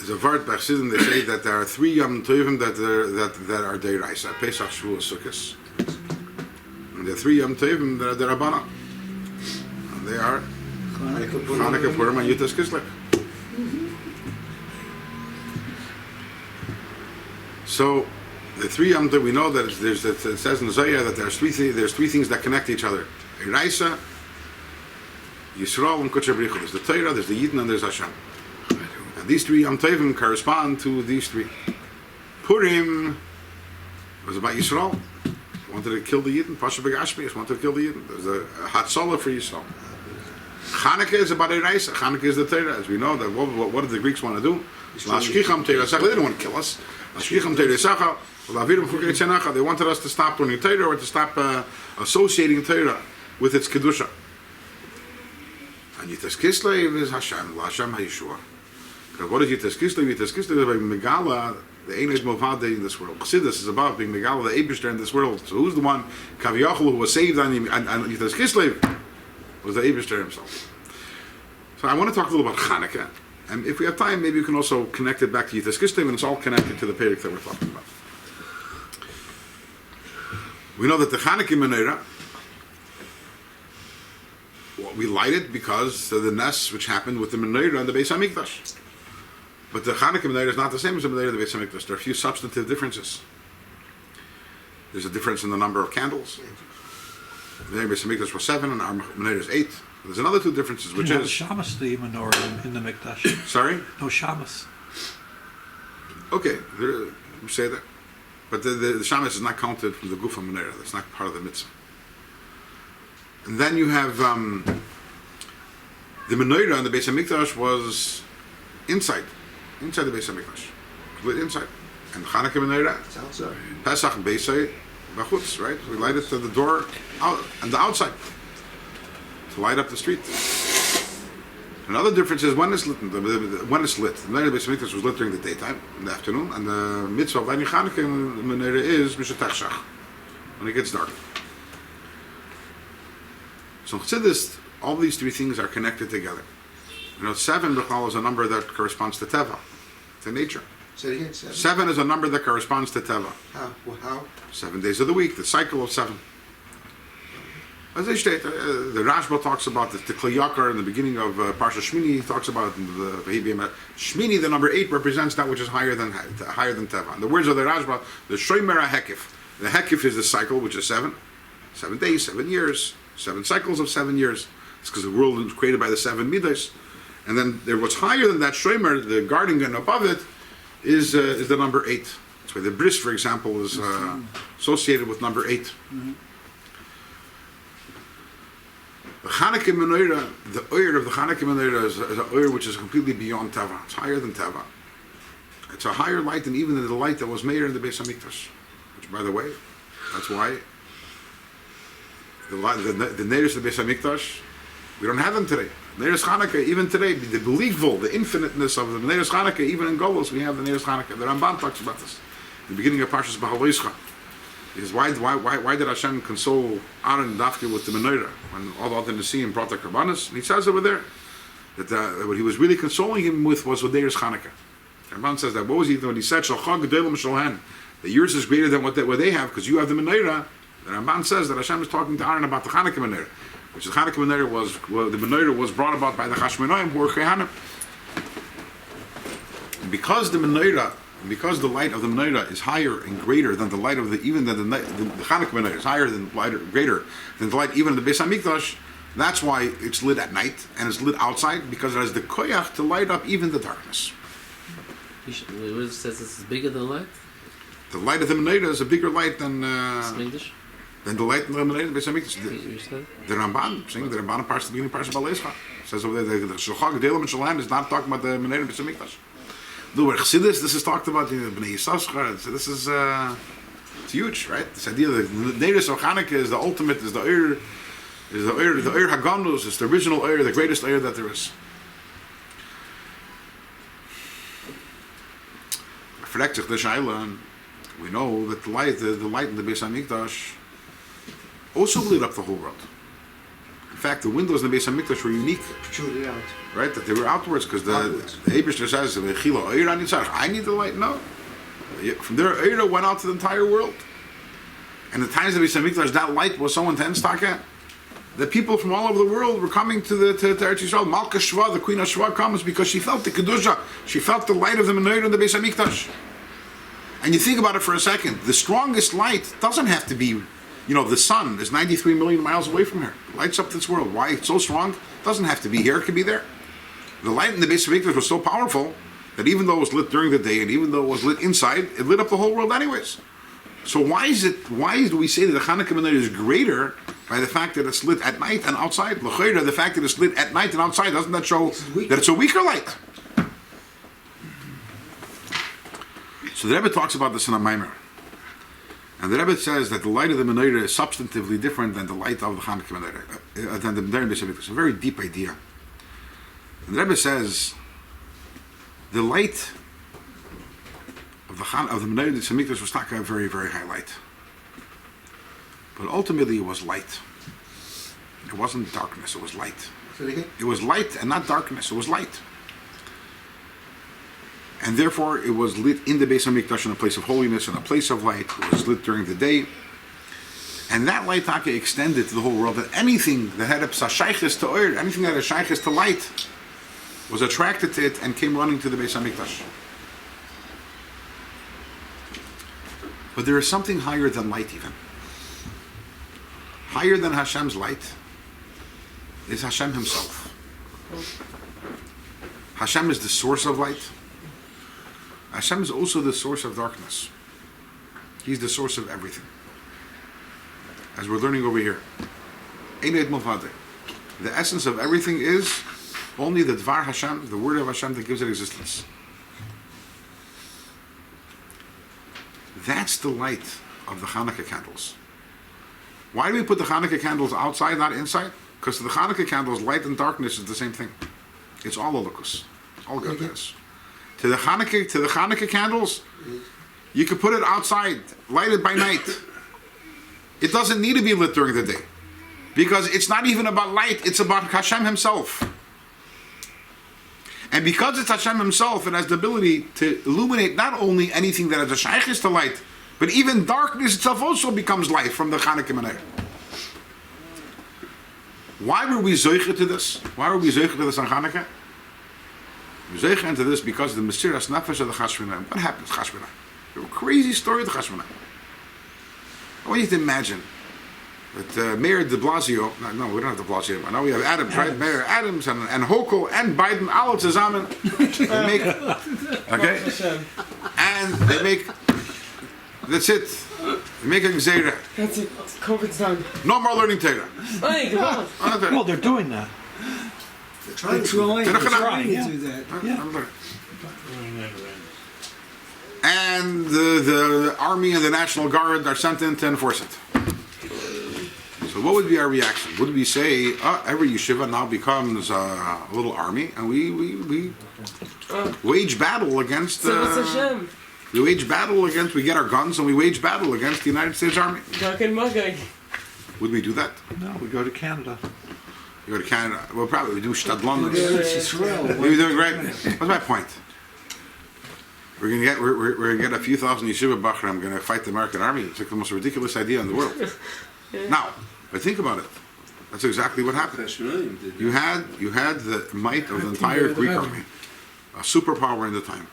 There's a word by Chassidim, they say that there are 3 Yom Tovim that are Deiraisa, Pesach, Shavuos, Sukkos. And there are 3 Yom Tovim that are Derabana. And they are Chanukah, Purim, and Yutas Kislev. So, the 3 Yom Tovim, we know that it says in Zohar that there's 3 things that connect each other. Deiraisa, Yisrael, and Kodesh B'richu. There's the Torah, there's the Yidden, and there's Hashem. These 3 Yom Tovim correspond to these 3. Purim was about Yisrael. Wanted to kill the Yidden. Pasha Begashmias wanted to kill the Yidden. There's a Hatzalah for Yisrael. Chanukah is about Ereisa. Chanukah is the Torah. As we know, that what did the Greeks want to do? Lashkicham Teirasacha. They didn't want to kill us. Lashkicham Teirasacha. They wanted us to stop learning Torah or to stop associating Torah with its Kedusha. And Yitas Kislev is Hashem. Hashem HaYeshua. What is Yitas Kislev? Yitas Kislev is about Megala, the Einish Movade in this world. Chassidus is about being Megala, the Eibishter in this world. So who's the one, Kaviyachal, who was saved on Yitas Kislev? Was the Eibishter himself. So I want to talk a little about Chanukah. And if we have time, maybe you can also connect it back to Yitas Kislev, and it's all connected to the Perek that we're talking about. We know that the Chanukah menorah, we light it because of the ness which happened with the menorah and the Beis HaMikdash. But the Chanukah menorah is not the same as the menorah of the Beis HaMikdash. There are a few substantive differences. There's a difference in the number of candles. The menorah of the Beis HaMikdash was 7 and our menorah is 8. There's another 2 differences, which is... Shamas, the menorah in the Mikdash. Sorry? No Shamas. Okay, we say that. But the Shamas is not counted from the Gufa menorah. That's not part of the mitzvah. And then you have... the menorah in the Beis HaMikdash was inside the Beis HaMikdash, lit inside, and Chanukah menorah, Pesach and Beisai, Bachutz, right? We light it to the door out and the outside to light up the street. Another difference is when it's lit. When it's lit, the menorah of the Beis HaMikdash was lit during the daytime, in the afternoon, and the mitzvah of lighting Chanukah menorah is Mishatach Shach, when it gets dark. So Chassidus, all these 3 things are connected together. 7 B'chal is a number that corresponds to Teva, to nature. Say it again, 7. 7 is a number that corresponds to Teva. How? Well, how? 7 days of the week, the cycle of 7. As they state, the Rashba talks about the Kli Yakar in the beginning of Parsha Shmini. He talks about the Shmini, the number 8 represents that which is higher than Teva. In the words of the Rashba, the Shomer HaHekif. The Hekif is the cycle, which is 7. 7 days, 7 years, 7 cycles of 7 years. It's because the world was created by the 7 midas. And then what's higher than that shomer, the guarding gun above it, is the number 8. That's why the bris, for example, is associated with number 8. Mm-hmm. The Chanukah menorah, the oir of the Chanukah menorah is an oir which is completely beyond Teva. It's higher than Teva. It's a higher light than even the light that was made in the Beis HaMikdash. Which, by the way, that's why the neiros of the Beis HaMikdash, we don't have them today. Neiros Chanukah, even today, the believable, the infiniteness of the Neiros Chanukah, even in Golos, we have the Neiros Chanukah. The Ramban talks about this. In the beginning of Parshas B'Haloischa. Because why did Hashem console Aaron and Dafke with the menorah when all the other Nesim brought the Karbanos? And he says over there that what he was really consoling him with was Neiros Chanukah. The Ramban says that, what was he when he said, Shalchag Gedolim Shalhan, that yours is greater than what they have because you have the menorah. The Ramban says that Hashem is talking to Aaron about the Chanukah menorah. Which the Chanukah menorah was brought about by the Chashmonaim who were Kehanim. Because the light of the menorah is higher and greater than the light of the Chanukah menorah is higher than greater than the light even of the Beis HaMikdash. That's why it's lit at night and it's lit outside because it has the koyach to light up even the darkness. It says this is bigger than light. The light of the menorah is a bigger light than the light in the menorah of the Beis HaMikdash. The Ramban, saying the Ramban parts the beginning parts of Baleischa says over there the Shulchan Gedolim and Shalhan is not talking about the menorah of the Beis HaMikdash. The word Chassidus, this is talked about in Bnei Yisachar. So this is it's huge, right? This idea that the neiros of Chanukah is the ultimate, is the Eir Haganus, it's the original Eir, the greatest Eir that there is. We know that the light in the Beis HaMikdash also lit up the whole world. fact, the windows in the Beis Hamikdash were unique, Protruded out. right? That they were outwards, because the Outwards. Eibishter says, I need the light. No. From there, Eira went out to the entire world. And the times of Beis Hamikdash, that light was so intense, Taka, that people from all over the world were coming to Eretz Yisrael. Malka Shva, the queen of Shva, comes because she felt the Kedusha. She felt the light of the menorah in the Beis Hamikdash. And you think about it for a second. The strongest light doesn't have to be, the sun is 93 million miles away from here. It lights up this world. Why it's so strong? It doesn't have to be here. It could be there. The light in the Beis Hamikdash was so powerful that even though it was lit during the day and even though it was lit inside, it lit up the whole world anyways. So why do we say that the Chanukah menorah is greater by the fact that it's lit at night and outside? L'chayra, the fact that it's lit at night and outside, doesn't that show that it's a weaker light? So the Rebbe talks about this in a Maimer. And the Rebbe says that the light of the menorah is substantively different than the light of the Chanukah menorah, than the menorah in Beis Hamikdash. It's a very deep idea. And the Rebbe says the light of the menorah in Beis Hamikdash was not a very, very high light. But ultimately it was light. It wasn't darkness, it was light. It was light and not darkness, it was light. And therefore it was lit in the Beis Hamikdash in a place of holiness, in a place of light. It was lit during the day. And that light taka extended to the whole world, that anything that had a shaykhis to oir, anything that had a shaykhis to light, was attracted to it and came running to the Beis Hamikdash. But there is something higher than light even. Higher than Hashem's light is Hashem himself. Hashem is the source of light. Hashem is also the source of darkness. He's the source of everything. As we're learning over here. The essence of everything is only the Dvar Hashem, the word of Hashem that gives it existence. That's the light of the Chanukah candles. Why do we put the Chanukah candles outside, not inside? Because the Chanukah candles, light and darkness is the same thing. It's all Elokus. All goodness. To the Chanukah candles, you can put it outside, lighted by night. It doesn't need to be lit during the day. Because it's not even about light, it's about Hashem himself. And because it's Hashem himself, it has the ability to illuminate not only anything that has a shaykhis to light, but even darkness itself also becomes light from the Chanukah menorah. Why were we zoiche to this? Why were we zoiche to this on Chanukah? We zoiche into this because of the Mesiras Nefesh of the Chashmonah. What happened to Chashmonah? A crazy story of the Chashmonah. I want you to imagine that Mayor de Blasio, no, we don't have de Blasio, I know we have Adams, right? Mayor Adams and Hochul and Biden, all zusammen, they make, okay? And they make, that's it. They make a gzeira. That's it. COVID's done. No more learning Torah. Hey, come on. Well, they're doing that. They're trying to do that. Yeah. And the Army and the National Guard are sent in to enforce it. So what would be our reaction? Would we say, every yeshiva now becomes a little army, and we wage battle against... we wage battle against, we get our guns, and we wage battle against the United States Army. Would we do that? No, we go to Canada. We go to Canada. Well, probably we do Shtadlon. Israel. We're doing great. What's my point? We're gonna get a few thousand yeshiva bachram going to fight the American army. It's like the most ridiculous idea in the world. Now, but think about it. That's exactly what happened. You had the might of the entire Greek army, a superpower in the time,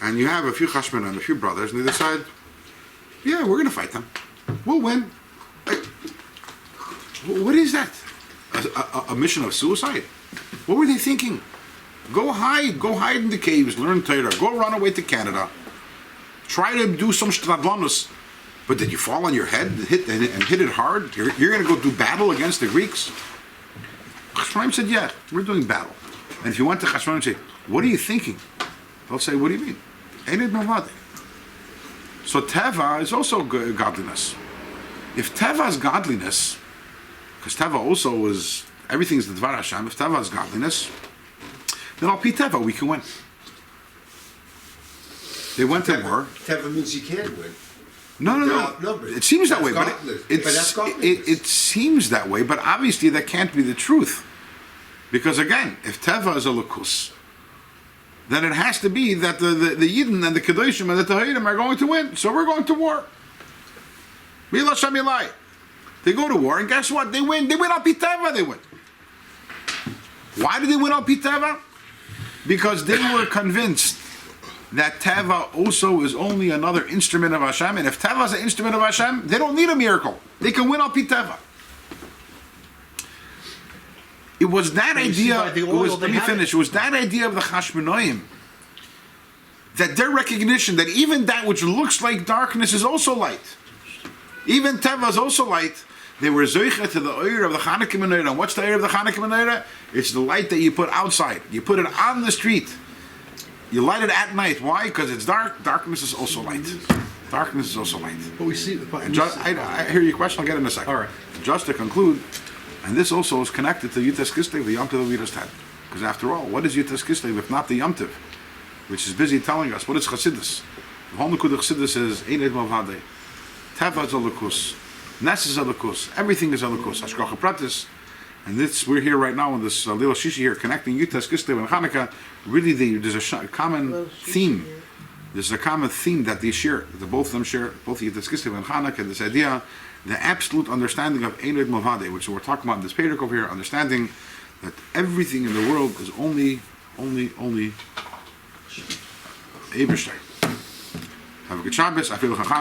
and you have a few Chashmonim and a few brothers, and they decide, yeah, we're going to fight them. We'll win. What is that? A mission of suicide? What were they thinking? Go hide in the caves, learn Torah, go run away to Canada, try to do some stradlanus, but did you fall on your head and hit it hard? You're going to go do battle against the Greeks? Chashmonim said, yeah, we're doing battle. And if you went to Chashmonim and say, what are you thinking? They'll say, what do you mean? Ain't it mavad? So Teva is also godliness. If Teva is godliness, because Teva also is, everything is the Dvar Hashem, if Teva is godliness, then al pi Teva we can win. They went to war. Teva means you can't win. No. They're outnumbered. It seems that way, but that's godliness. it seems that way, but obviously that can't be the truth. Because again, if Teva is a Lukus, then it has to be that the Yidden and the Kedoshim and the Tahirim are going to win. So we're going to war. Mila Shamilai. They go to war, and guess what? They win. They win al pi Teva, they win. Why did they win al pi Teva? Because they were convinced that Teva also is only another instrument of Hashem, and if Teva is an instrument of Hashem, they don't need a miracle. They can win al pi Teva. It was that idea. Let me finish. It was that idea of the Chashmonaim, that their recognition that even that which looks like darkness is also light. Even Teva is also light. They were zoicha to the oir of the Chanukah menorah. And what's the oir of the Chanukah menorah? It's the light that you put outside. You put it on the street. You light it at night. Why? Because it's dark. Darkness is also light. Darkness is also light. But we see. I hear your question. I'll get it in a second. All right. Just to conclude, and this also is connected to Yutas Kislev, the Yom Tov we just had. Because after all, what is Yutas Kislev if not the Yom Tov, which is busy telling us what is Chassidus? The whole Nekudah Chassidus is Ein Ed Mavadeh. Teva is a Lukus. Nes is a Lukus. Everything is a Lukus. Hashgacha Pratis. And this, we're here right now in this little shishi here, connecting Yutas Kislev and Chanukah. Really, there's a common theme. There's a common theme that they share, that both of them share, both Yutas Kislev and Chanukah, this idea, the absolute understanding of Ein Ed Mavadeh, which we're talking about in this page over here, understanding that everything in the world is only Eberstein. Have a good Shabbos. I feel